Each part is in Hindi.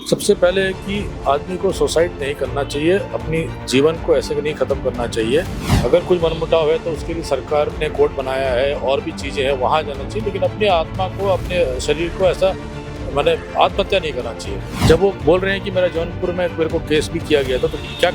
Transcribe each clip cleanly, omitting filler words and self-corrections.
सबसे पहले है कि आदमी को सुसाइड नहीं करना चाहिए, अपनी जीवन को ऐसे नहीं ख़त्म करना चाहिए। अगर कुछ मनमुटाव है तो उसके लिए सरकार ने कोर्ट बनाया है और भी चीज़ें हैं, वहाँ जाना चाहिए, लेकिन अपनी आत्मा को, अपने शरीर को ऐसा मैंने आत्महत्या नहीं करना चाहिए। जब वो बोल रहे हैं कि मेरा जौनपुर में मेरे को केस भी किया गया था, तो क्या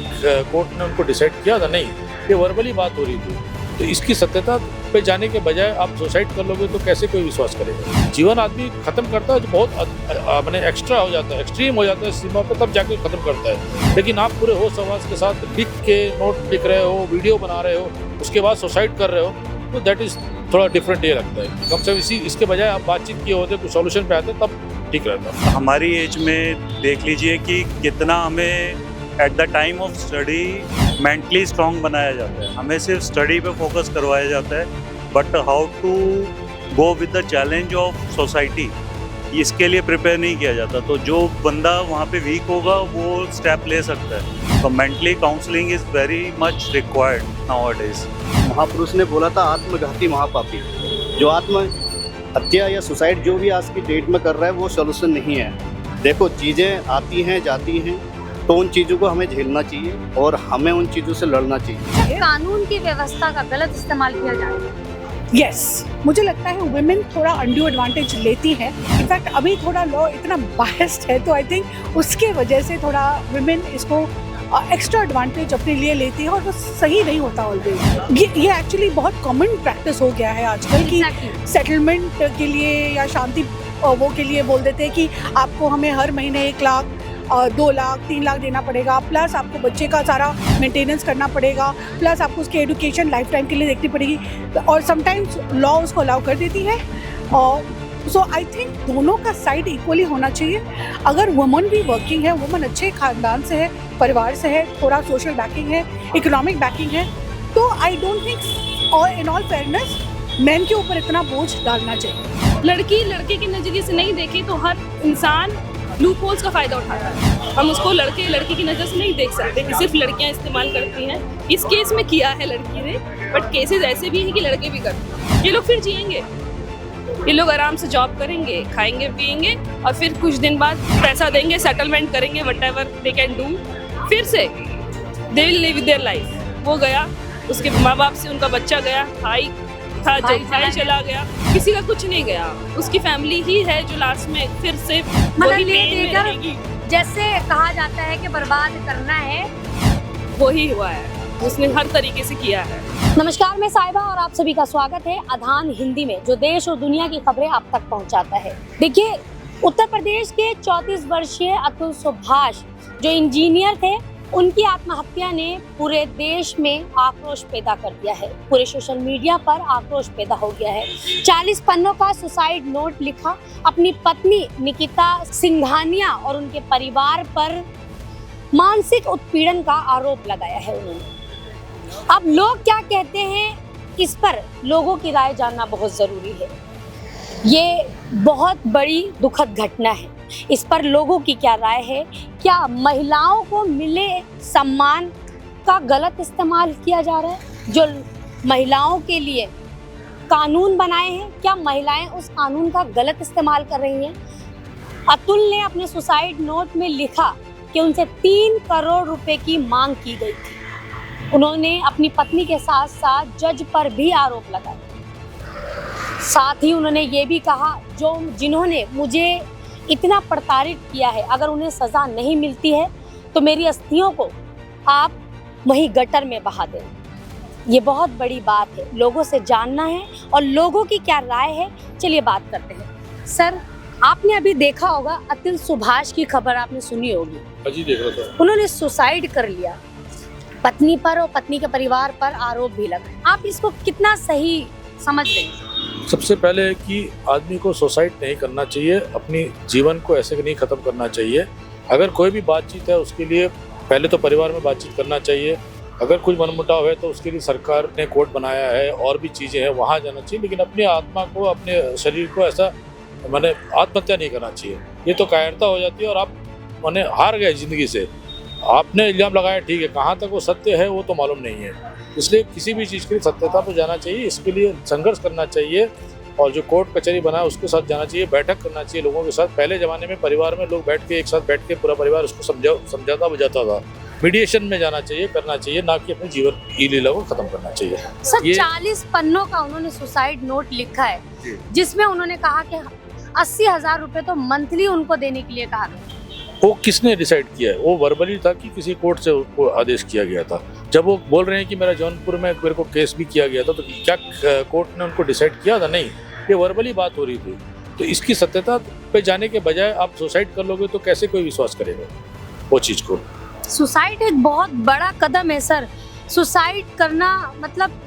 कोर्ट ने उनको डिसाइड किया था? नहीं, ये वर्बली बात हो रही थी। तो इसकी सत्यता पे जाने के बजाय आप सुसाइड कर लोगे तो कैसे कोई विश्वास करेगा? जीवन आदमी खत्म करता है जो बहुत मैंने एक्स्ट्रा हो जाता है, एक्सट्रीम हो जाता है सीमा पे, तब जाके खत्म करता है। लेकिन आप पूरे होश हवास के साथ लिख के नोट लिख रहे हो, वीडियो बना रहे हो, उसके बाद सुसाइड कर रहे हो, तो दैट इज थोड़ा डिफरेंट ये लगता है। कम से कम इसके बजाय आप बातचीत किए होते, कुछ सोल्यूशन पे आते, तब ठीक रहता। हमारी एज में देख लीजिए कि कितना हमें at the time of study mentally strong बनाया जाता है। हमें सिर्फ स्टडी पे फोकस करवाया जाता है, but how to go with the challenge of society, इसके लिए प्रिपेयर नहीं किया जाता। तो जो बंदा वहाँ पे वीक होगा वो स्टेप ले सकता है। तो mentally counselling is very much required nowadays. महापुरुष ने बोला था आत्मघाती महापापी। जो आत्महत्या या सुसाइड जो भी आज की डेट में कर रहा है वो सॉल्यूशन नहीं है। देखो, चीज़ें आती हैं जाती हैं, तो उन चीज़ों को हमें झेलना चाहिए और हमें उन चीज़ों से लड़ना चाहिए। कानून की व्यवस्था का गलत इस्तेमाल किया जा रहा है। यस, मुझे लगता है वुमेन थोड़ा अनड्यू एडवांटेज लेती है। इनफैक्ट अभी थोड़ा लॉ इतना बायस्ड है, तो आई थिंक उसके वजह से थोड़ा वुमेन इसको एक्स्ट्रा एडवांटेज अपने लिए लेती है, और वो सही नहीं होता ऑलवेज। ये एक्चुअली बहुत कॉमन प्रैक्टिस हो गया है आजकल की सेटलमेंट के लिए या शांति वो के लिए बोल देते हैं कि आपको हमें हर महीने 1 लाख 2 लाख 3 लाख देना पड़ेगा, प्लस आपको बच्चे का सारा मेंटेनेंस करना पड़ेगा, प्लस आपको उसकी एजुकेशन लाइफ टाइम के लिए देखनी पड़ेगी, और समटाइम्स लॉ उसको अलाउ कर देती है। और सो आई थिंक दोनों का साइड इक्वली होना चाहिए। अगर वुमन भी वर्किंग है, वुमन अच्छे खानदान से है, परिवार से है, थोड़ा सोशल बैकिंग है, इकोनॉमिक बैकिंग है, तो आई डोंट थिंक, और इन ऑल फेयरनेस मैन के ऊपर इतना बोझ डालना चाहिए। लड़की लड़के के नज़रिए से नहीं देखे तो हर इंसान लूप होल्स का फ़ायदा उठाता है। हम उसको लड़के लड़की की नज़र से नहीं देख सकते कि सिर्फ लड़कियां इस्तेमाल करती हैं। इस केस में किया है लड़की ने, बट केसेस ऐसे भी हैं कि लड़के भी करते हैं। ये लोग फिर जिएंगे, ये लोग आराम से जॉब करेंगे, खाएंगे पिएंगे, और फिर कुछ दिन बाद पैसा देंगे, सेटलमेंट करेंगे, व्हाटएवर दे कैन डू, फिर से they will live their life. वो गया, उसके माँ बाप से उनका बच्चा गया, भाई चला गया, किसी का कुछ नहीं गया, उसकी फैमिली ही है जो लास्ट में फिर से वही पेन में रहेगी। जैसे कहा जाता है कि बर्बाद करना है, वही हुआ है, उसने हर तरीके से किया है। नमस्कार, मैं साहिबा और आप सभी का स्वागत है अधान हिंदी में, जो देश और दुनिया की खबरें आप तक पहुंचाता है। देखिए, उत्तर प्रदेश के 34 वर्षीय अतुल सुभाष जो इंजीनियर थे, उनकी आत्महत्या ने पूरे देश में आक्रोश पैदा कर दिया है। पूरे सोशल मीडिया पर आक्रोश पैदा हो गया है। 40 पन्नों का सुसाइड नोट लिखा, अपनी पत्नी निकिता सिंघानिया और उनके परिवार पर मानसिक उत्पीड़न का आरोप लगाया है उन्होंने। अब लोग क्या कहते हैं, इस पर लोगों की राय जानना बहुत ज़रूरी है। ये बहुत बड़ी दुखद घटना है, इस पर लोगों की क्या राय है? क्या महिलाओं को मिले सम्मान का गलत इस्तेमाल किया जा रहा है? जो महिलाओं के लिए कानून बनाए हैं, क्या महिलाएं उस कानून का गलत इस्तेमाल कर रही हैं? अतुल ने अपने सुसाइड नोट में लिखा कि उनसे 3 करोड़ रुपए की मांग की गई थी। उन्होंने अपनी पत्नी के साथ साथ जज पर भी आरोप लगाए। साथ ही उन्होंने ये भी कहा, जिन्होंने मुझे इतना प्रताड़ित किया है, अगर उन्हें सज़ा नहीं मिलती है तो मेरी अस्थियों को आप वहीं गटर में बहा दें। ये बहुत बड़ी बात है, लोगों से जानना है और लोगों की क्या राय है। चलिए बात करते हैं। सर, आपने अभी देखा होगा, अतुल सुभाष की खबर आपने सुनी होगी। जी, देख रहा था। उन्होंने सुसाइड कर लिया, पत्नी पर और पत्नी के परिवार पर आरोप भी लगाए। आप इसको कितना सही समझ रहे हैं? सबसे पहले है कि आदमी को सुसाइड नहीं करना चाहिए, अपनी जीवन को ऐसे नहीं ख़त्म करना चाहिए। अगर कोई भी बातचीत है, उसके लिए पहले तो परिवार में बातचीत करना चाहिए। अगर कुछ मनमुटाव है तो उसके लिए सरकार ने कोर्ट बनाया है और भी चीज़ें हैं, वहाँ जाना चाहिए, लेकिन अपनी आत्मा को, अपने शरीर को ऐसा मैंने आत्महत्या नहीं करना चाहिए। ये तो कायरता हो जाती है और आप मैंने हार गए ज़िंदगी से। आपने इल्ज़ाम लगाया, ठीक है, कहाँ तक वो सत्य है वो तो मालूम नहीं है। इसलिए किसी भी चीज़ के लिए सत्यता पर जाना चाहिए, इसके लिए संघर्ष करना चाहिए और जो कोर्ट कचहरी बना है उसके साथ जाना चाहिए, बैठक करना चाहिए लोगों के साथ। पहले ज़माने में परिवार में लोग बैठ के एक साथ बैठ के पूरा परिवार उसको समझाता बुझाता था। मीडिएशन में जाना चाहिए, करना चाहिए, ना कि अपने जीवन की लीला को खत्म करना चाहिए। सर 40 पन्नों का उन्होंने सुसाइड नोट लिखा है, जिसमें उन्होंने कहा कि 80,000 रुपए तो मंथली उनको देने के लिए कहा गया। वो किसने डिसाइड किया है? वो वर्बली था कि किसी कोर्ट से उसको आदेश किया गया था? जब वो बोल रहे हैं कि मेरा जौनपुर में मेरे को केस भी किया गया था, तो क्या कोर्ट ने उनको डिसाइड किया था? नहीं, ये वर्बली बात हो रही थी। तो इसकी सत्यता पे जाने के बजाय आप सुसाइड कर लोगे तो कैसे कोई विश्वास करेगा वो चीज़ को? सुसाइड एक बहुत बड़ा कदम है सर। सुसाइड करना मतलब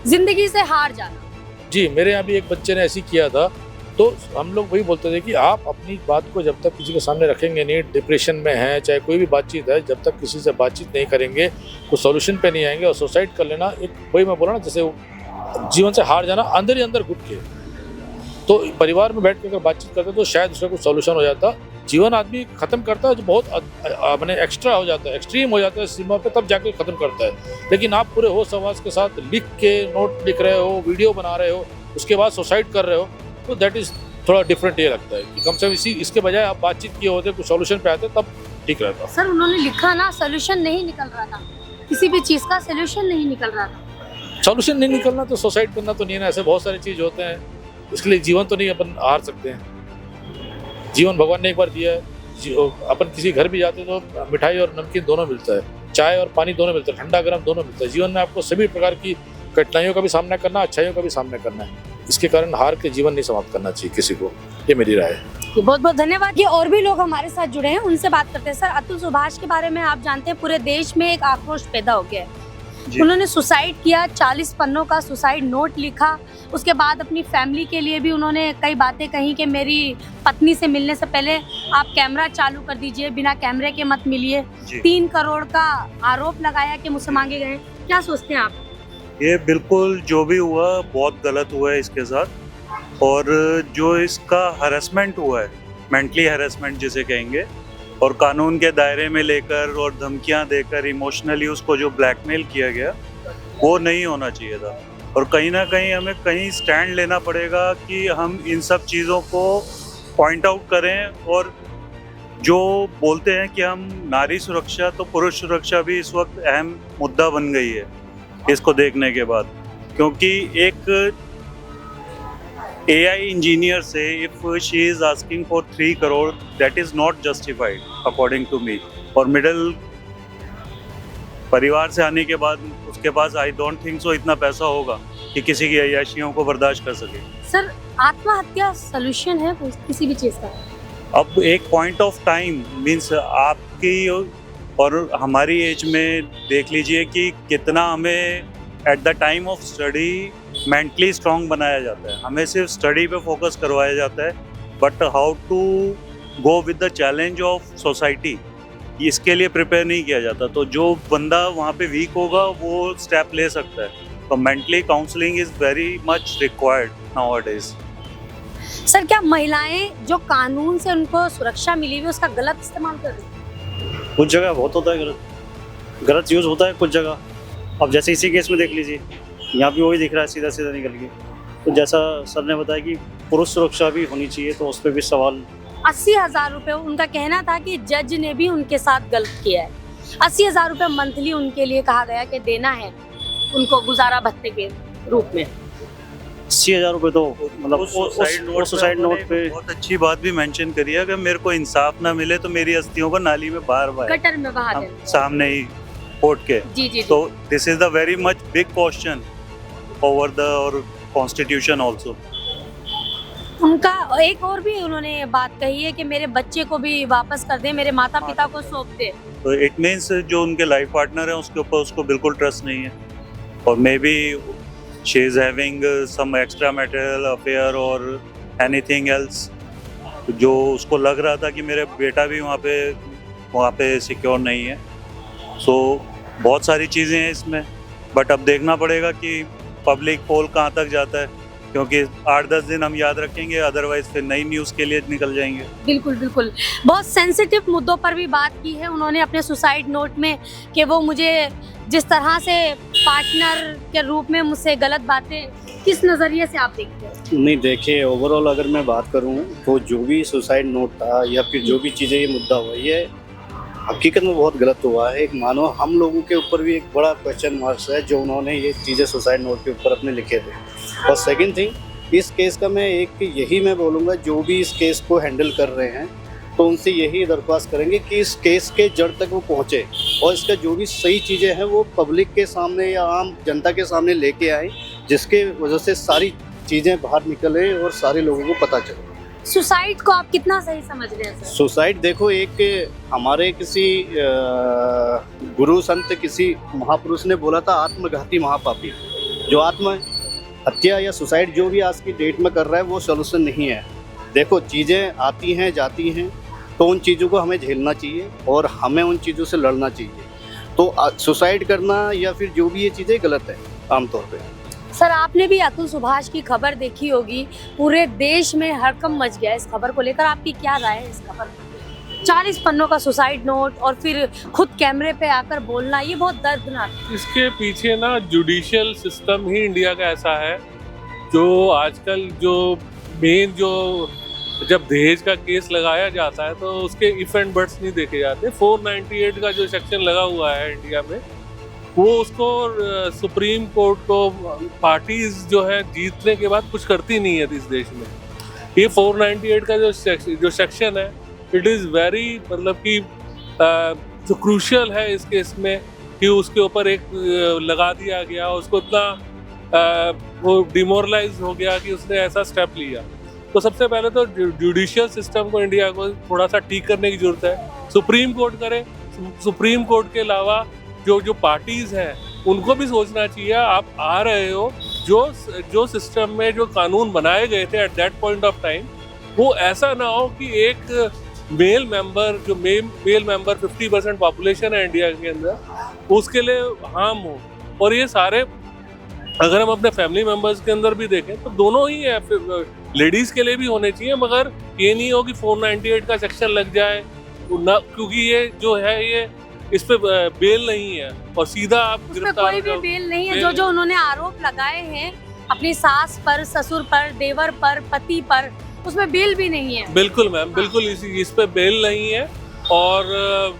जिंदगी से हार जाना। जी, मेरे यहाँ भी एक बच्चे ने ऐसी किया था। तो हम लोग वही बोलते थे कि आप अपनी बात को जब तक किसी के सामने रखेंगे नहीं, डिप्रेशन में है चाहे कोई भी बातचीत है, जब तक किसी से बातचीत नहीं करेंगे तो सॉल्यूशन पे नहीं आएंगे। और सुसाइड कर लेना एक, वही मैं बोला ना, जैसे जीवन से हार जाना अंदर ही अंदर घुट के। तो परिवार में बैठ के अगर बातचीत करते तो शायद उसका कुछ सॉल्यूशन हो जाता। जीवन आदमी खत्म करता है जो बहुत अपने एक्स्ट्रा हो जाता है, एक्सट्रीम हो जाता है सीमा पे, तब जाके खत्म करता है। लेकिन आप पूरे होश हवास के साथ लिख के नोट लिख रहे हो, वीडियो बना रहे हो, उसके बाद सुसाइड कर रहे हो, तो दैट इज़ थोड़ा डिफरेंट ये लगता है कि कम से कम इसके बजाय आप बातचीत किए होते, कुछ सॉल्यूशन पे आते, तब ठीक रहता। सर उन्होंने लिखा ना, सॉल्यूशन नहीं निकल रहा था, किसी भी चीज़ का सॉल्यूशन नहीं निकल रहा था। सॉल्यूशन नहीं निकलना तो सुसाइड करना तो नहीं है ना। ऐसे बहुत सारी चीज़ होते हैं, इसके लिए जीवन तो नहीं अपन हार सकते हैं। जीवन भगवान ने एक बार दिया है। अपन किसी घर भी जाते हैं तो मिठाई और नमकीन दोनों मिलता है, चाय और पानी दोनों मिलता है, ठंडा गर्म दोनों मिलता है। जीवन में आपको सभी प्रकार की कठिनाइयों का भी सामना करना, अच्छाइयों का भी सामना करना है। इसके कारण हार के जीवन नहीं समाप्त करना चाहिए किसी को, ये मेरी राय है। बहुत बहुत धन्यवाद। ये और भी लोग हमारे साथ जुड़े हैं, उनसे बात करते हैं। सर अतुल सुभाष के बारे में आप जानते हैं, पूरे देश में एक आक्रोश पैदा हो गया है। उन्होंने सुसाइड किया, 40 पन्नों का सुसाइड नोट लिखा। उसके बाद अपनी फैमिली के लिए भी उन्होंने कई बातें कही कि मेरी पत्नी से मिलने से पहले आप कैमरा चालू कर दीजिए, बिना कैमरे के मत मिलिए। 3 करोड़ का आरोप लगाया कि मुझसे मांगे गए। क्या सोचते हैं आप? ये बिल्कुल जो भी हुआ बहुत गलत हुआ है इसके साथ। और जो इसका हरासमेंट हुआ है, मेंटली हरासमेंट जिसे कहेंगे, और कानून के दायरे में लेकर और धमकियां देकर इमोशनली उसको जो ब्लैकमेल किया गया, वो नहीं होना चाहिए था। और कहीं ना कहीं हमें कहीं स्टैंड लेना पड़ेगा कि हम इन सब चीज़ों को पॉइंट आउट करें। और जो बोलते हैं कि हम नारी सुरक्षा, तो पुरुष सुरक्षा भी इस वक्त अहम मुद्दा बन गई है इसको देखने के बाद। क्योंकि एक AI इंजीनियर से if she is asking for 3 crore, that is not justified according to me. और मिडिल परिवार से आने के बाद उसके पास आई डोंट थिंक सो इतना पैसा होगा कि किसी की अय्याशियों को बर्दाश्त कर सके। सर आत्महत्या सॉल्यूशन है किसी भी चीज़ का? अब एक पॉइंट ऑफ टाइम मीन्स आपकी और हमारी एज में देख लीजिए कि कितना हमें at the time of study mentally strong बनाया जाता है। हमें सिर्फ स्टडी पे फोकस करवाया जाता है, but how to go with the challenge of society, इसके लिए प्रिपेयर नहीं किया जाता। तो जो बंदा वहाँ पे वीक होगा वो स्टेप ले सकता है। तो mentally counselling is very much required nowadays. Sir क्या महिलाएं जो कानून से उनको सुरक्षा मिली हुई उसका गलत इस्तेमाल कर रही हैं? कुछ जगह बहुत होता है गलत यूज़ होता है कुछ जगह। अब जैसे इसी केस में देख लीजिए, यहाँ भी वही दिख रहा है, सीधा सीधा निकल के। तो जैसा सर ने बताया कि पुरुष सुरक्षा भी होनी चाहिए, तो उस पर भी सवाल। 80,000 रुपये उनका कहना था कि जज ने भी उनके साथ गलत किया है। 80,000 रुपये मंथली उनके लिए कहा गया कि देना है उनको गुजारा भत्ते के रूप में। 80,000 रुपये तो मतलब सुसाइड नोट पे बहुत अच्छी बात भी मेंशन करी है, अगर मेरे को इंसाफ ना मिले तो मेरी अस्थियों को नाली में बाहर गटर में बहा देना सामने ही कोर्ट के। जी। तो this is the very much big question over the और कॉन्स्टिट्यूशन आल्सो। उनका एक और भी उन्होंने बात कही है कि मेरे बच्चे को भी वापस कर दे, मेरे माता पिता को सौंप दे। तो इट मीन्स जो उनके लाइफ पार्टनर है उसके ऊपर उसको बिल्कुल ट्रस्ट नहीं है, और maybe she is having some extra marital affair और एनीथिंग एल्स, जो उसको लग रहा था कि मेरे बेटा भी वहाँ पे सिक्योर नहीं है। सो बहुत सारी चीज़ें हैं इसमें, बट अब देखना पड़ेगा कि पब्लिक पोल कहाँ तक जाता है, क्योंकि 8-10 दिन हम याद रखेंगे, अदरवाइज फिर नई न्यूज़ के लिए निकल जाएंगे। बिल्कुल बिल्कुल। बहुत सेंसिटिव मुद्दों पर भी बात की है उन्होंने अपने सुसाइड नोट में, कि वो मुझे जिस तरह से पार्टनर के रूप में मुझसे गलत बातें किस नजरिए से आप देखते हैं? नहीं देखिए, ओवरऑल अगर मैं बात करूं तो जो भी सुसाइड नोट था या फिर जो भी चीज़ें ये मुद्दा हुआ, ये हकीकत में बहुत गलत हुआ है। एक मानो हम लोगों के ऊपर भी एक बड़ा क्वेश्चन मार्क्स है जो उन्होंने ये चीज़ें सुसाइड नोट के ऊपर अपने लिखे थे। और सेकंड थिंग, इस केस का मैं यही मैं बोलूँगा, जो भी इस केस को हैंडल कर रहे हैं तो उनसे यही दरख्वास्त करेंगे कि इस केस के जड़ तक वो पहुँचे और इसका जो भी सही चीज़ें हैं वो पब्लिक के सामने या आम जनता के सामने लेके आए, जिसके वजह से सारी चीज़ें बाहर निकले और सारे लोगों को पता चले। सुसाइड को आप कितना सही समझ रहे हैं सर? सुसाइड देखो, एक हमारे किसी गुरु संत किसी महापुरुष ने बोला था, आत्मघाती महापापी। जो आत्म हत्या या सुसाइड जो भी आज की डेट में कर रहा है वो सॉल्यूशन नहीं है। देखो, चीज़ें आती हैं जाती हैं, तो उन चीज़ों को हमें झेलना चाहिए और हमें उन चीज़ों से लड़ना चाहिए। तो सुसाइड करना या फिर जो भी ये चीज़ें गलत है आमतौर पे। सर, आपने भी अतुल सुभाष की खबर देखी होगी, पूरे देश में हड़कंप मच गया इस खबर को लेकर। आपकी क्या राय है इस खबर पर? 40 पन्नों का सुसाइड नोट और फिर खुद कैमरे पे आकर बोलना, ये बहुत दर्दनाक है। इसके पीछे ना जुडिशियल सिस्टम ही इंडिया का ऐसा है, जो आजकल जो मेन जो जब दहेज का केस लगाया जाता है तो उसके इफ एंड बट्स नहीं देखे जाते। 498 का जो सेक्शन लगा हुआ है इंडिया में, वो उसको सुप्रीम कोर्ट को पार्टीज जो है जीतने के बाद कुछ करती नहीं है इस देश में। ये 498 का जो सेक्शन है, इट इज़ वेरी मतलब कि जो क्रूशियल है इस केस में, कि उसके ऊपर एक लगा दिया गया, उसको इतना वो डिमोरलाइज हो गया कि उसने ऐसा स्टेप लिया। तो सबसे पहले तो जुडिशियल सिस्टम को इंडिया को थोड़ा सा ठीक करने की जरूरत है। सुप्रीम कोर्ट करे, सुप्रीम कोर्ट के अलावा जो पार्टीज हैं उनको भी सोचना चाहिए। आप आ रहे हो, जो सिस्टम में जो कानून बनाए गए थे at that point of time, वो ऐसा ना हो कि एक मेल मेंबर 50% पॉपुलेशन है इंडिया के अंदर, उसके लिए हार्म हो। और ये सारे अगर हम अपने फैमिली मेंबर्स के अंदर भी देखें तो दोनों ही है, लेडीज के लिए भी होने चाहिए, मगर ये नहीं हो कि 498 का सेक्शन लग जाए ना, क्योंकि ये जो है ये इस पे बेल नहीं है और सीधा आप गिरफ्तार। कोई भी बेल नहीं है। जो उन्होंने आरोप लगाए हैं अपनी सास पर, ससुर पर, देवर पर, पति पर, उसमें बेल भी नहीं है। बिल्कुल मैम, बिल्कुल इस पे बेल नहीं है। और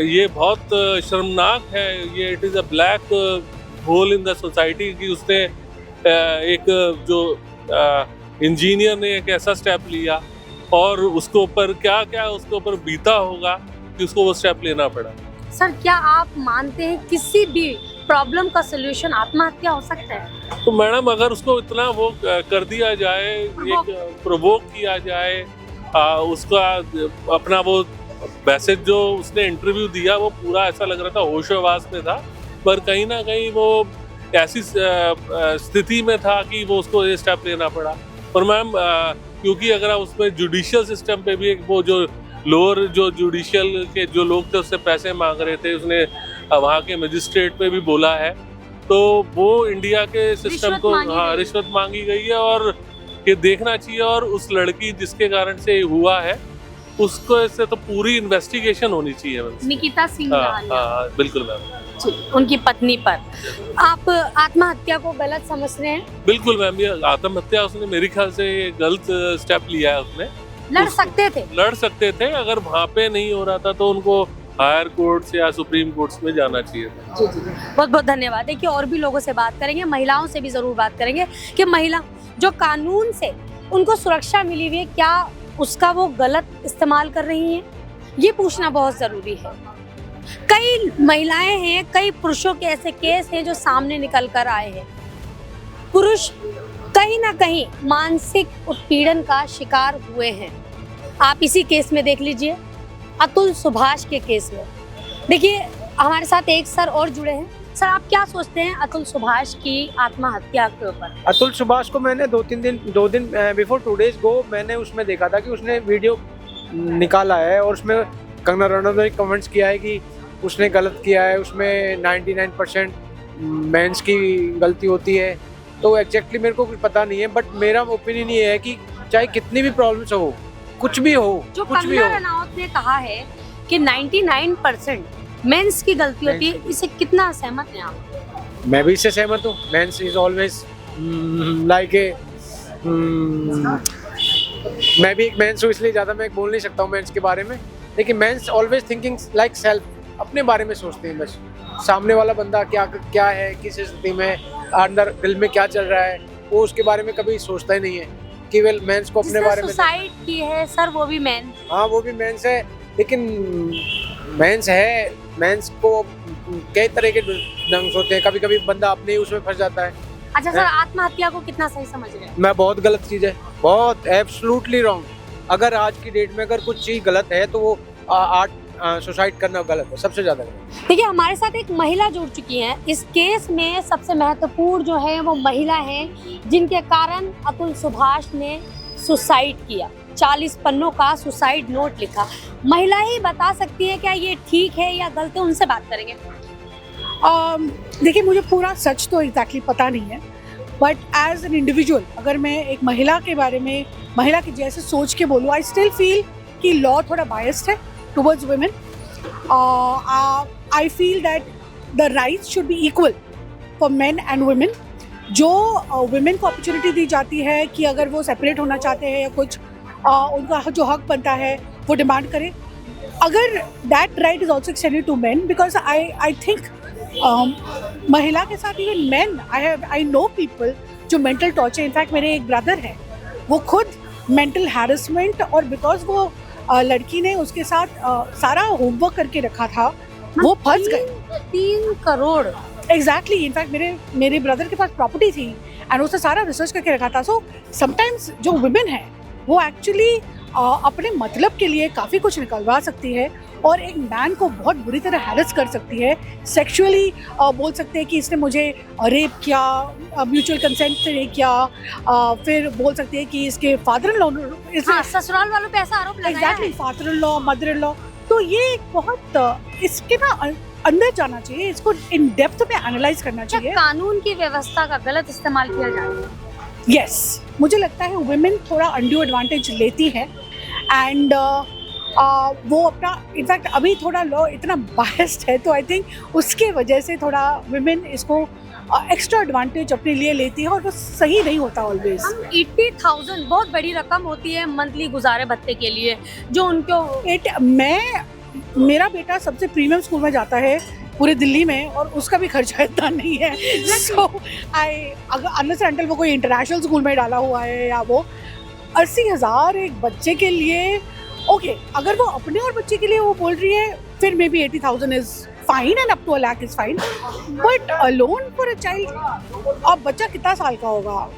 ये बहुत शर्मनाक है। ये it is a black hole in the society कि उसने एक जो इंजीनियर ने एक ऐसा स्टेप लिया और उसके ऊपर क्या उसके ऊपर बीता होगा कि उसको वो स्टेप लेना पड़ा। सर, क्या आप मानते हैं किसी भी प्रॉब्लम का सलूशन आत्महत्या हो सकता है? तो मैडम, अगर उसको इतना वो कर दिया जाए, प्रोवोक किया जाए, उसका अपना वो वैसे जो उसने इंटरव्यू दिया वो पूरा ऐसा लग रहा था होशोहवास में था, पर कहीं ना कहीं वो ऐसी स्थिति में था कि वो उसको ये स्टेप लेना पड़ा। और मैम, क्योंकि अगर आप उसमें जुडिशियल सिस्टम पे भी वो जो लोअर जो जुडिशियल के जो लोग थे उससे पैसे मांग रहे थे, उसने वहाँ के मजिस्ट्रेट पे भी बोला है, तो वो इंडिया के सिस्टम को रिश्वत मांगी गई है और ये देखना चाहिए। और उस लड़की जिसके कारण से हुआ है उसको इससे तो पूरी इन्वेस्टिगेशन होनी चाहिए। निकिता सिंह, हाँ, बिल्कुल मैम, उनकी पत्नी पर। आप आत्महत्या को गलत समझ रहे हैं? बिल्कुल मैम, ये आत्महत्या उसने मेरे ख्याल से ये गलत स्टेप लिया है। उसने लड़ सकते थे अगर वहाँ पे नहीं हो रहा था तो उनको हायर कोर्ट्स या सुप्रीम कोर्ट्स में जाना चाहिए था। जी। बहुत बहुत धन्यवाद। देखिए, और भी लोगों से बात करेंगे, महिलाओं से भी जरूर बात करेंगे कि महिला जो कानून से उनको सुरक्षा मिली हुई है, क्या उसका वो गलत इस्तेमाल कर रही हैं, ये पूछना बहुत जरूरी है। कई महिलाएं हैं, कई पुरुषों के ऐसे केस हैं जो सामने निकल कर आए हैं। पुरुष कहीं ना कहीं मानसिक उत्पीड़न का शिकार हुए हैं। आप इसी केस में देख लीजिए, अतुल सुभाष के केस में। देखिए, हमारे साथ एक सर और जुड़े हैं। सर, आप क्या सोचते हैं अतुल सुभाष की आत्महत्या के ऊपर? अतुल सुभाष को मैंने दो दिन बिफोर 2 days गो मैंने उसमें देखा था कि उसने वीडियो निकाला है और उसमें कंगना रनौत ने कमेंट्स किया है कि उसने गलत किया है, उसमें 99% मेंस की गलती होती है। तो एग्जैक्टली मेरे को कुछ पता नहीं है, बट मेरा ओपिनियन ये है कि चाहे कितनी भी प्रॉब्लम्स हो, कुछ भी हो, जो कंगना रनौत ने कहा है कि 99% मेंस की गलती होती है, इससे कितना सहमत हैं आप? मैं भी इससे सहमत हूँ। मेंस इज ऑलवेज लाइक मैं भी एक मेंस हूँ, इसलिए ज़्यादा मैं बोल नहीं सकता हूँ मेंस के बारे में, लेकिन men's always thinking like self, अपने बारे में सोचते हैं बस। सामने वाला बंदा क्या है, किस स्थिति में, अंदर दिल में क्या चल रहा है, वो उसके बारे में कभी सोचता ही नहीं है। केवल मेंस को अपने बारे में सुसाइड की है सर, वो भी मेन। हाँ, वो भी मेंस है, लेकिन मेंस को कई तरह के ढंग होते हैं। कभी कभी बंदा अपने ही उसमें फंस जाता है। अच्छा सर, आत्महत्या को कितना सही समझ रहे हैं? मैं बहुत गलत चीज़ है, बहुत एब्सोल्युटली रॉन्ग। अगर आज की डेट में अगर कुछ चीज़ गलत है तो वो सुसाइड करना गलत है, सबसे ज़्यादा गलत। देखिए, हमारे साथ एक महिला जुड़ चुकी हैं। इस केस में सबसे महत्वपूर्ण जो है वो महिला है, जिनके कारण अतुल सुभाष ने सुसाइड किया। 40 पन्नों का सुसाइड नोट लिखा। महिला ही बता सकती है क्या ये ठीक है या गलत है, उनसे बात करेंगे। देखिए, मुझे पूरा सच तो एग्जैक्टली पता नहीं है, बट एज एन इंडिविजुअल अगर मैं एक महिला के बारे में, महिला के जैसे सोच के बोलूँ, आई स्टिल फील कि लॉ थोड़ा बायस्ड है towards women. I feel that the rights should be equal for main and women. जो वुमेन को अपॉर्चुनिटी दी जाती है कि अगर वो सेपरेट होना चाहते हैं या कुछ उनका जो हक बनता है वो डिमांड करें, अगर that right is also extended to man, because I think महिला के साथ even man, I know people जो मेंटल टॉर्चर, इनफैक्ट मेरे एक ब्रदर है, वो खुद मेंटल हैरेसमेंट, और बिकॉज वो लड़की ने उसके साथ सारा होमवर्क करके रखा था, वो फंस गए। 3 करोड़ एग्जैक्टली। इनफैक्ट मेरे ब्रदर के पास प्रॉपर्टी थी एंड उसने सारा रिसर्च करके रखा था। सो समटाइम्स जो वुमेन है वो एक्चुअली अपने मतलब के लिए काफ़ी कुछ निकलवा सकती है और एक मैन को बहुत बुरी तरह हैरेस कर सकती है, सेक्सुअली बोल सकते हैं कि इसने मुझे रेप किया, म्यूचुअल कंसेंट से नहीं किया, फिर बोल सकते हैं कि इसके फादर इन लॉ, ससुराल वालों पे ऐसा आरोप लगाया exactly, father in law, mother in law. तो ये बहुत इसके ना अंदर जाना चाहिए, इसको इन डेप्थ में एनालाइज करना क्या चाहिए। कानून की व्यवस्था का गलत इस्तेमाल किया जा रहा है? यस, मुझे लगता है वुमेन थोड़ा अनड्यू एडवांटेज लेती है एंड वो अपना, इनफैक्ट अभी थोड़ा लॉ इतना बायस्ड है, तो आई थिंक उसके वजह से थोड़ा वुमेन इसको एक्स्ट्रा एडवांटेज अपने लिए लेती है और वो सही नहीं होता ऑलवेज। हम 80,000 बहुत बड़ी रकम होती है मंथली गुजारे भत्ते के लिए, जो उनको मेरा बेटा सबसे प्रीमियम स्कूल में जाता है पूरे दिल्ली में और उसका भी खर्चा इतना नहीं है। सो अगर अनलेस अंटिल वो कोई इंटरनेशनल स्कूल में डाला हुआ है या वो 80,000 एक बच्चे के लिए, ओके, अगर वो अपने और बच्चे के लिए वो बोल रही है फिर maybe 80,000 is fine and up to 1 lakh is fine, but alone for a child, अब बच्चा कितना साल का होगा,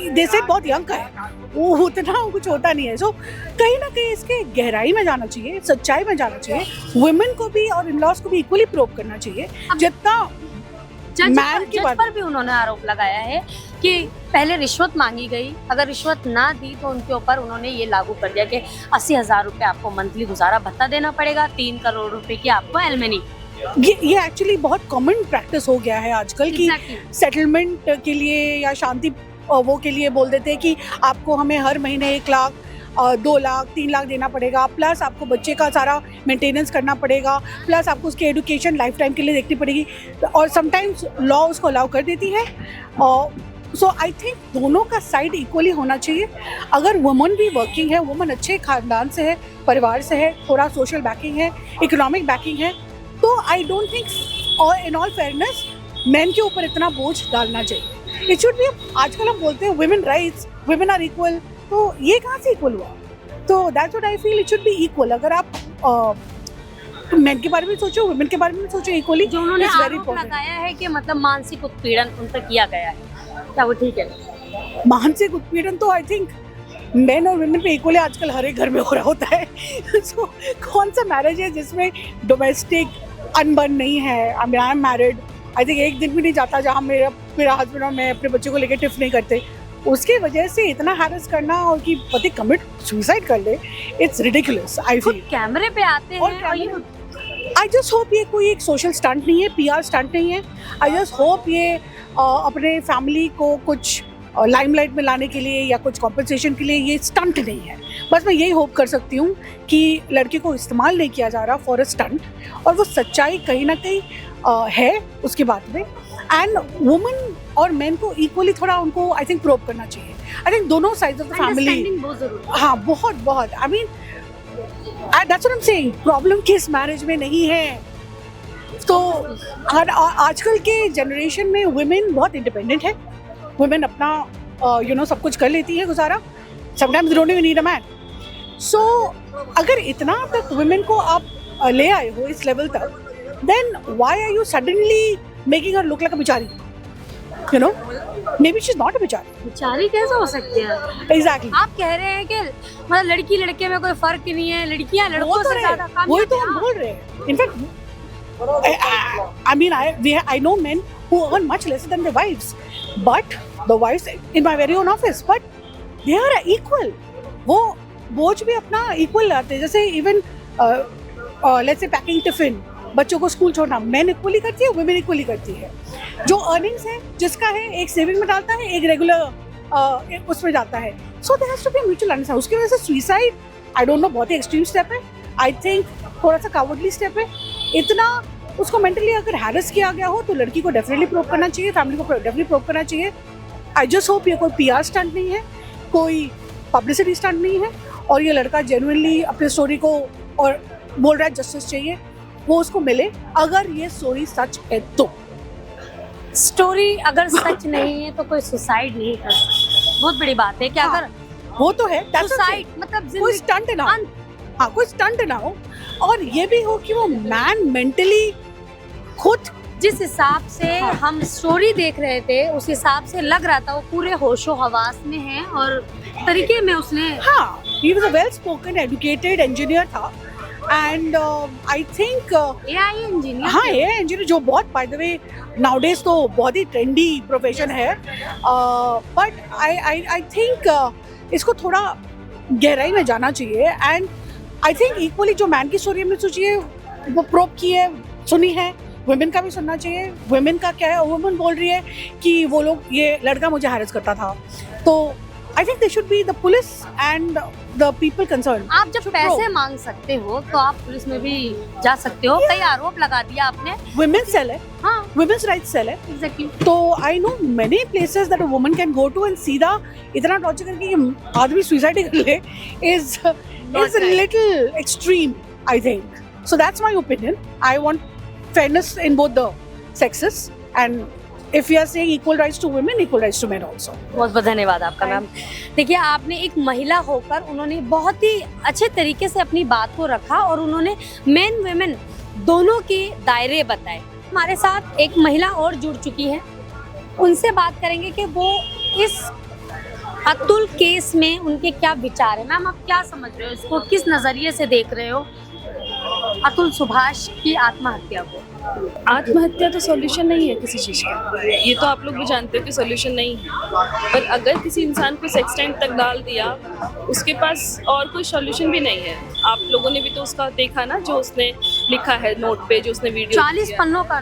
दे से बहुत यंग का है, वो उतना कुछ होता नहीं है। सो कहीं ना कहीं इसके गहराई में जाना चाहिए, सच्चाई में जाना चाहिए, वुमेन को भी और इन लॉज को भी इक्वली प्रूव करना चाहिए। जितना जज पर भी उन्होंने आरोप लगाया है कि पहले रिश्वत मांगी गई, अगर रिश्वत ना दी तो उनके ऊपर उन्होंने ये लागू कर दिया कि 80,000 रुपये आपको मंथली गुजारा भत्ता देना पड़ेगा, 3 करोड़ रुपए की आपको एलमनी। ये एक्चुअली बहुत कॉमन प्रैक्टिस हो गया है आजकल कि सेटलमेंट के लिए या शांति वो के लिए बोल देते हैं कि आपको हमें हर महीने 1 लाख 2 लाख 3 लाख देना पड़ेगा, प्लस आपको बच्चे का सारा मेंटेनेंस करना पड़ेगा, प्लस आपको उसकी एजुकेशन लाइफ टाइम के लिए देखनी पड़ेगी, और समटाइम्स लॉ उसको अलाउ कर देती है। सो आई थिंक दोनों का साइड इक्वली होना चाहिए। अगर वुमन भी वर्किंग है, वुमन अच्छे खानदान से है, परिवार से है, थोड़ा सोशल बैकिंग है, इकोनॉमिक बैकिंग है, तो आई डोंट थिंक और इन ऑल फेयरनेस मैन के ऊपर इतना बोझ डालना चाहिए। इट शुड बी, आजकल हम बोलते हैं women rights, women are equal, तो ये कहाँ से इक्वल हुआ? तो that's what I feel, it should be equal. अगर आप मेन के बारे में सोचो, वुमेन के बारे में सोचो इक्वली। जो उन्होंने आरोप लगाया है कि मतलब मानसिक उत्पीड़न उन पर किया गया है, क्या वो ठीक है? मानसिक उत्पीड़न तो आई थिंक मेन और वुमेन पे इक्वली आजकल हर एक घर में हो रहा होता है। so, कौन सा मैरिज है जिसमें डोमेस्टिक अनबन नहीं है? I am married, I think एक दिन भी नहीं जाता जहाँ मेरा हस्बैंड और मैं अपने बच्चे को लेकर टिफ नहीं करते। उसके वजह से इतना हैरेस करना और कि पति कमिट सुसाइड कर ले, इट्स रिडिकुलस। आई फील कैमरे पे आते हैं और आई जस्ट होप ये कोई एक सोशल स्टंट नहीं है, PR स्टंट नहीं है। आई जस्ट होप ये अपने फैमिली को कुछ लाइमलाइट में लाने के लिए या कुछ कॉम्पनसेशन के लिए ये स्टंट नहीं है। बस मैं यही होप कर सकती हूँ कि लड़की को इस्तेमाल नहीं किया जा रहा फॉर अ स्टंट, और वो सच्चाई कहीं ना कहीं है उसकी बात में। एंड वुमन और मेन को इक्वली थोड़ा उनको आई थिंक प्रोब करना चाहिए। आई थिंक दोनों sides of the family, understanding बहुत जरूरी है। हाँ बहुत I mean that's what I am saying, problem किस मैरिज में नहीं है। तो आजकल के जनरेशन में वुमेन बहुत इंडिपेंडेंट है, वुमेन अपना सब कुछ कर लेती है गुजारा, sometimes they don't even need a man. So अगर इतना तक वुमेन को आप ले आए हो इस लेवल तक, then why are you suddenly making her look like a बिचारी? maybe she's not a बिचारी। बेचारी कैसे हो सकती है? Exactly। आप कह रहे हैं कि मतलब लड़की लड़के में कोई फर्क नहीं है, लड़कियां लड़कों से ज्यादा कामयाब वही तो हम बोल रहे हैं। In fact I mean I know men who earn much less than their wives, but the wives in my very own office, but they are equal। वो बोझ भी अपना इक्वल लाते हैं। जैसे even let's say packing tiffin, बच्चों को स्कूल छोड़ना, मैन इक्वली करती है, वुमेन इक्वली करती है। जो अर्निंग्स है जिसका है, एक सेविंग में डालता है, एक रेगुलर उसमें जाता है। So there has to be mutual understanding. उसकी वजह से सुसाइड आई डोंट नो बहुत ही एक्सट्रीम स्टेप है, आई थिंक थोड़ा सा कावर्डली स्टेप है। इतना उसको मेंटली अगर हैरेस किया गया हो तो लड़की को डेफिनेटली प्रूव करना चाहिए, फैमिली को डेफिनेटली प्रूव करना चाहिए। आई जस्ट होप ये कोई पीआर स्टंट नहीं है, कोई पब्लिसिटी स्टंट नहीं है, और ये लड़का जेन्युइनली अपनी स्टोरी को और बोल रहा है जस्टिस चाहिए, वो उसको मिले अगर ये स्टोरी सच है तो। स्टोरी अगर सच नहीं है तो कोई सुसाइड नहीं कर सकता। बहुत बड़ी बात है कि हाँ, अगर वो तो है सुसाइड मतलब कोई स्टंट ना हो, हाँ कोई स्टंट ना हो, और ये भी हो कि वो मैन मेंटली खुद जिस हिसाब से हम स्टोरी देख रहे थे उस हिसाब से लग रहा था वो पूरे होशो हवास में है और तरीके में उसने, हाँ he was a well spoken educated engineer था, and I think AI engineer, हाँ AI इंजीनियर जो बहुत बाय द वे नाउडेज तो बहुत ही ट्रेंडी प्रोफेशन है, बट आई थिंक इसको थोड़ा गहराई में जाना चाहिए। एंड आई थिंक इक्वली जो मैन की स्टोरी में सोचिए वो प्रोब की है, सुनी है, वुमेन का भी सुनना चाहिए। वुमेन का क्या है, वुमेन बोल रही है कि वो लोग, ये लड़का मुझे हैरेस करता था, तो I think they should be the police and the people concern. आप जब पैसे मांग सकते हो तो आप पुलिस में भी जा सकते हो। कई आरोप लगा दिया आपने, वुमेन्स सेल है, हाँ वुमेन्स राइट्स सेल है, एग्जैक्टली। तो I know many places that a woman can go to and सीधा इतना टॉर्चर करके कि आदमी सुसाइड कर ले is a little extreme, I think. So that's my opinion. I want fairness in both the sexes, and if we are saying equal rights to women, equal rights to men also. बहुत बहुत धन्यवाद आपका मैम। देखिए आपने एक महिला होकर उन्होंने बहुत ही अच्छे तरीके से अपनी बात को रखा और उन्होंने मेन वुमेन दोनों के दायरे बताए। हमारे साथ एक महिला और जुड़ चुकी है, उनसे बात करेंगे कि वो इस अतुल केस में उनके क्या विचार है। मैम आप क्या समझ रहे हो, इसको किस नजरिए से देख रहे हो, अतुल सुभाष की आत्महत्या को? आत्महत्या तो सॉल्यूशन नहीं है किसी चीज़ का, ये तो आप लोग भी जानते हो कि सॉल्यूशन नहीं है। पर अगर किसी इंसान को सेक्स टेंट तक डाल दिया, उसके पास और कोई सॉल्यूशन भी नहीं है। आप लोगों ने भी तो उसका देखा ना, जो उसने लिखा है नोट पे, जो उसने वीडियो 40 पन्नों का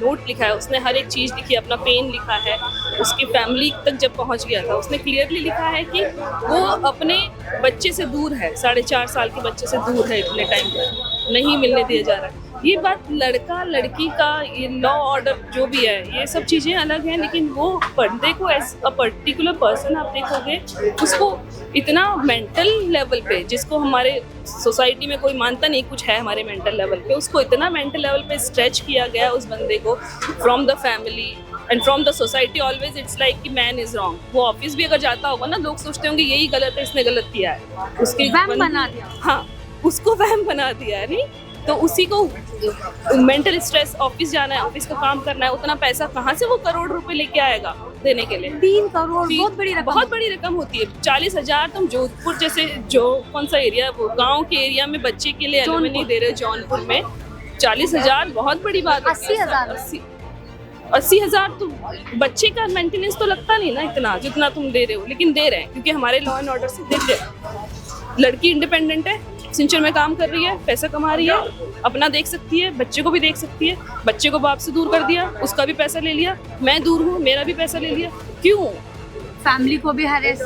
नोट लिखा है, उसने हर एक चीज़ लिखी, अपना पेन लिखा है। उसकी फैमिली तक जब पहुंच गया था, उसने क्लियरली लिखा है कि वो अपने बच्चे से दूर है, 4.5 साल के बच्चे से दूर है, इतने टाइम तक नहीं मिलने दिया जा रहा। ये बात लड़का लड़की का, ये लॉ ऑर्डर जो भी है, ये सब चीज़ें अलग हैं, लेकिन वो बंदे को एज अ पर्टिकुलर पर्सन आप देखोगे, उसको इतना मेंटल लेवल पे, जिसको हमारे सोसाइटी में कोई मानता नहीं कुछ है हमारे मेंटल लेवल पे, उसको इतना मेंटल लेवल पे स्ट्रेच किया गया उस बंदे को, from the family and from the society. Always it's like कि मैन इज रॉन्ग। वो ऑफिस भी अगर जाता होगा ना, लोग सोचते होंगे यही गलत है, इसने गलत किया है, उसकी वहम बना दिया। हाँ, उसको वहम बना दिया है, नहीं तो उसी को मेंटल स्ट्रेस, ऑफिस जाना है, ऑफिस का काम करना है, उतना पैसा कहाँ से वो करोड़ रुपए लेके आएगा देने के लिए? 3 करोड़ बहुत बड़ी रकम, बहुत बड़ी रकम होती है। 40,000 तुम जोधपुर जैसे, जो कौन सा एरिया है वो, गांव के एरिया में बच्चे के लिए एलिमनी दे रहे, जौनपुर में 40,000 बहुत बड़ी बात है। 80,000 तो बच्चे का मेंटेनेंस तो लगता नहीं ना इतना जितना तुम दे रहे हो, लेकिन दे रहे हैं क्योंकि हमारे लॉ एंड ऑर्डर से देते हैं। लड़की इंडिपेंडेंट है, सिंचर में काम कर रही है, पैसा कमा रही है, अपना देख सकती है, बच्चे को भी देख सकती है। बच्चे को बाप से दूर कर दिया, उसका भी पैसा ले लिया, मैं दूर हूँ, मेरा भी पैसा ले लिया। क्यों? फैमिली को भी हरेस,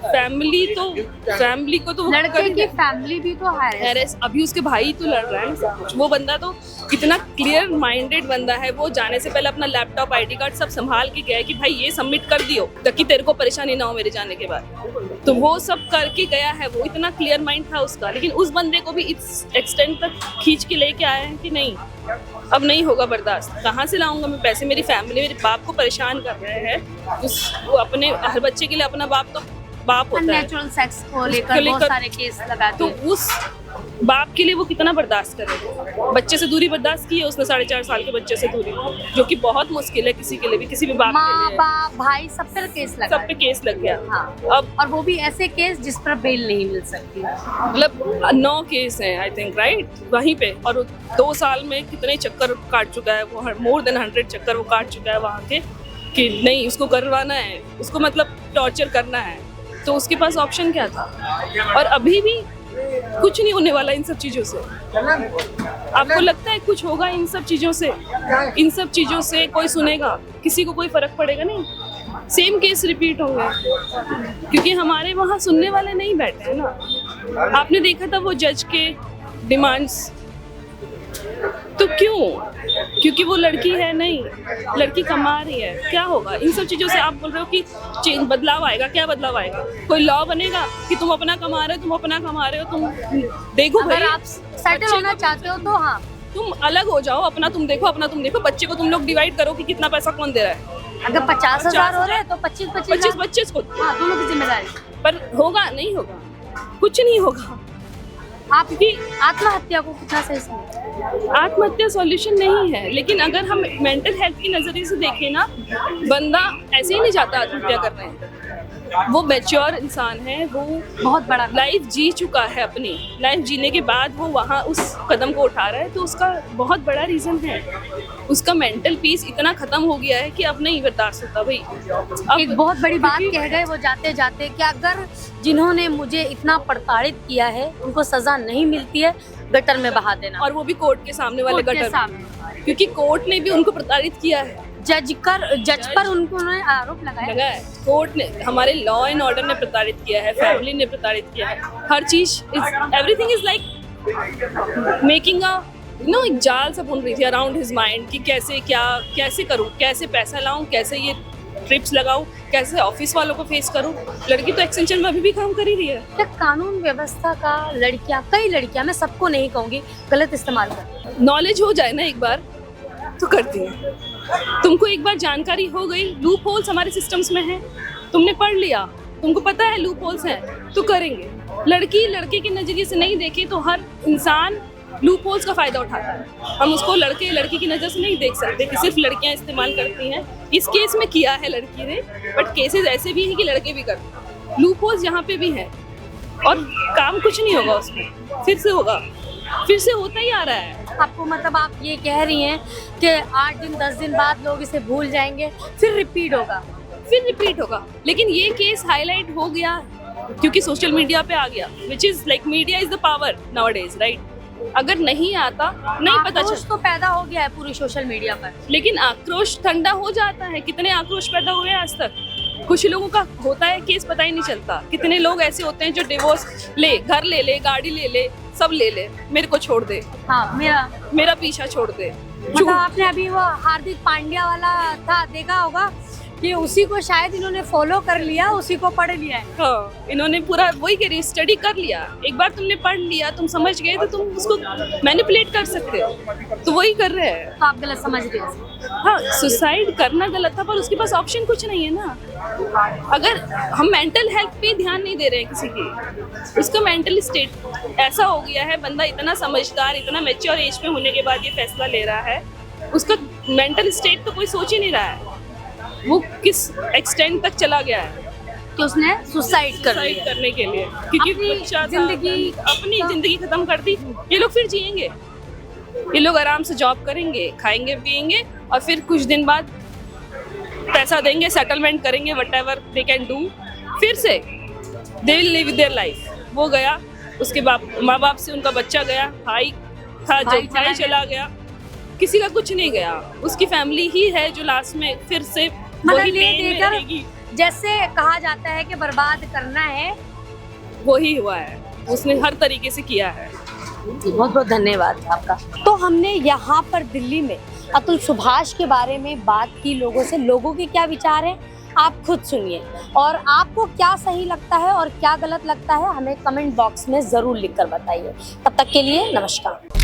फैमिली को तो लड़के की फैमिली भी तो हरेस। अभी उसके भाई तो लड़ रहा है सब कुछ। वो बंदा तो कितना क्लियर माइंडेड बंदा है, वो जाने से पहले अपना लैपटॉप, आईडी कार्ड सब संभाल के गया है कि भाई ये सबमिट कर दियो ताकि तेरे को परेशानी ना हो मेरे जाने के बाद। तो वो सब करके गया है, वो इतना क्लियर माइंड था उसका। लेकिन उस बंदे को भी इस एक्सटेंट तक खींच के लेके आए हैं कि नहीं, अब नहीं होगा बर्दाश्त। कहाँ से लाऊंगा मैं पैसे? मेरी फैमिली, मेरे बाप को परेशान कर रहे हैं। वो अपने हर बच्चे के लिए अपना बाप तो बाप होता है। नेचुरल सेक्स को लेकर बहुत सारे केस लगाते तो हैं। उस बाप के लिए वो कितना बर्दाश्त करेगा? बच्चे से दूरी बर्दाश्त की है उसने, 4.5 साल के बच्चे से दूरी, जो कि बहुत मुश्किल है किसी के लिए भी, किसी भी बाप के माँ लिए। बाप भाई सब पे केस लगा, सब पे केस लग गया। हाँ। अब और वो भी ऐसे केस जिस पर बेल नहीं मिल सकती। मतलब 9 केस हैं आई थिंक, राइट, वहीं पे। और 2 साल में कितने चक्कर काट चुका है वो, मोर देन 100 चक्कर वो काट चुका है वहाँ के, कि नहीं उसको करवाना है, उसको मतलब टॉर्चर करना है। तो उसके पास ऑप्शन क्या था? और अभी भी कुछ नहीं होने वाला इन सब चीज़ों से। आपको लगता है कुछ होगा इन सब चीज़ों से? इन सब चीज़ों से कोई सुनेगा? किसी को कोई फर्क पड़ेगा? नहीं। सेम केस रिपीट होंगे, क्योंकि हमारे वहाँ सुनने वाले नहीं बैठे हैं ना। आपने देखा था वो जज के डिमांड्स, तो क्यों? क्योंकि वो लड़की है नहीं, लड़की कमा रही है। क्या होगा इन सब चीज़ों से? आप बोल रहे हो कि चेंज, बदलाव आएगा। क्या बदलाव आएगा? कोई लॉ बनेगा कि तुम अपना कमा रहे हो, तुम अपना कमा रहे हो, तुम देखो भाई। अगर आप सेटल होना चाहते हो तो हाँ, तुम अलग हो जाओ, अपना तुम देखो, अपना तुम देखो। बच्चे को तुम लोग डिवाइड करो कि कितना पैसा कौन दे रहा है। अगर 50,000 हो रहे हैं तो 25 को। हाँ, दोनों की जिम्मेदारी। पर होगा नहीं होगा, कुछ नहीं होगा। आपकी आत्महत्या को कितना सही समझते? आत्महत्या सॉल्यूशन नहीं है, लेकिन अगर हम मेंटल हेल्थ की नजरिए से देखें ना, बंदा ऐसे ही नहीं जाता आत्महत्या करने। वो मैच्योर इंसान है, वो बहुत बड़ा लाइफ जी चुका है, अपनी लाइफ जीने के बाद वो वहाँ उस कदम को उठा रहा है, तो उसका बहुत बड़ा रीजन है। उसका मेंटल पीस इतना खत्म हो गया है कि अब नहीं बर्दाश्त होता भाई। एक बहुत बड़ी बात कह गए वो जाते जाते, कि अगर जिन्होंने मुझे इतना प्रताड़ित किया है उनको सजा नहीं मिलती है, गटर में बहा देना। और वो भी कोर्ट के सामने वाले कोर्ट के गटर में, क्योंकि कोर्ट ने भी उनको प्रताड़ित किया है। जज पर उन्होंने आरोप लगाया है। कोर्ट ने, हमारे लॉ एंड ऑर्डर ने प्रताड़ित किया है, फैमिली ने प्रताड़ित किया है। हर चीज, everything is like making a एक जाल सा बुन रही थी अराउंड हिज माइंड कि कैसे करूँ, कैसे पैसा लाऊं, कैसे ये ट्रिप्स लगाऊं, कैसे ऑफिस वालों को फेस करूं। लड़की तो एक्सटेंशन में अभी भी काम कर ही रही है। क्या कानून व्यवस्था का कई लड़कियां, मैं सबको नहीं कहूंगी, गलत इस्तेमाल करती हैं? नॉलेज हो जाए ना एक बार तो करती है। तुमको एक बार जानकारी हो गई, लूप होल्स हमारे सिस्टम्स में हैं, तुमने पढ़ लिया, तुमको पता है लूप होल्स हैं, तो करेंगे। लड़की लड़के के नजरिए से नहीं देखे तो हर इंसान लूप होल्स का फायदा उठाता है। हम उसको लड़के लड़की की नज़र से नहीं देख सकते कि सिर्फ लड़कियां इस्तेमाल करती हैं। इस केस में किया है लड़की ने, बट केसेस ऐसे भी हैं कि लड़के भी करते हैं। लूप होल्स यहाँ पे भी हैं और काम कुछ नहीं होगा उसमें, फिर से होगा, फिर से होता ही आ रहा है। आपको मतलब आप ये कह रही हैं कि 8 दिन 10 दिन बाद लोग इसे भूल जाएंगे, फिर रिपीट होगा। लेकिन ये केस हाईलाइट हो गया क्योंकि सोशल मीडिया पे आ गया, which is like media is the power nowadays, right. अगर नहीं आता, नहीं पता चलता, तो पैदा हो गया है पूरी सोशल मीडिया पर, लेकिन आक्रोश ठंडा हो जाता है। कितने आक्रोश पैदा हुए हैं आज तक? कुछ लोगों का होता है केस पता ही नहीं चलता। कितने लोग ऐसे होते हैं जो डिवोर्स ले, घर ले ले, गाड़ी ले ले, सब ले ले, मेरे को छोड़ दे, हाँ मेरा पीछा छोड़ दे। मतलब आपने अभी वो हार्दिक पांड्या वाला था, देखा होगा कि उसी को शायद इन्होंने फॉलो कर लिया, उसी को पढ़ लिया है। हाँ, इन्होंने पूरा वही कह रही, स्टडी कर लिया। एक बार तुमने पढ़ लिया, तुम समझ गए, तो तुम उसको मैनिपुलेट कर सकते हो। तो वही कर रहे हैं। तो आप गलत समझ रहे हो। हाँ, सुसाइड करना गलत था, पर उसके पास ऑप्शन कुछ नहीं है ना। अगर हम मेंटल हेल्थ पे ध्यान नहीं दे रहे हैं किसी की, उसका मेंटल स्टेट ऐसा हो गया है, बंदा इतना समझदार, इतना मैच्योर एज पे होने के बाद ये फैसला ले रहा है, उसका मेंटल स्टेट तो कोई सोच ही नहीं रहा है। वो किस एक्सटेंट तक चला गया है कि उसने सुसाइड करने के लिए, क्योंकि अपनी जिंदगी खत्म कर दी। ये लोग फिर जिएंगे, ये लोग आराम से जॉब करेंगे, खाएंगे पिएंगे, और फिर कुछ दिन बाद पैसा देंगे, सेटलमेंट करेंगे, व्हाटएवर दे कैन डू, फिर से they will live their life. वो गया, उसके माँ बाप से उनका बच्चा गया, भाई चला गया, किसी का कुछ नहीं गया। उसकी फैमिली ही है जो लास्ट में फिर से वही पेन में रहेगी। जैसे कहा जाता है कि बर्बाद करना है, वही हुआ है, उसने हर तरीके से किया है। बहुत बहुत धन्यवाद आपका। तो हमने यहाँ पर दिल्ली में अतुल सुभाष के बारे में बात की लोगों से, लोगों के क्या विचार हैं आप खुद सुनिए, और आपको क्या सही लगता है और क्या गलत लगता है हमें कमेंट बॉक्स में जरूर लिखकर बताइए। तब तक के लिए नमस्कार।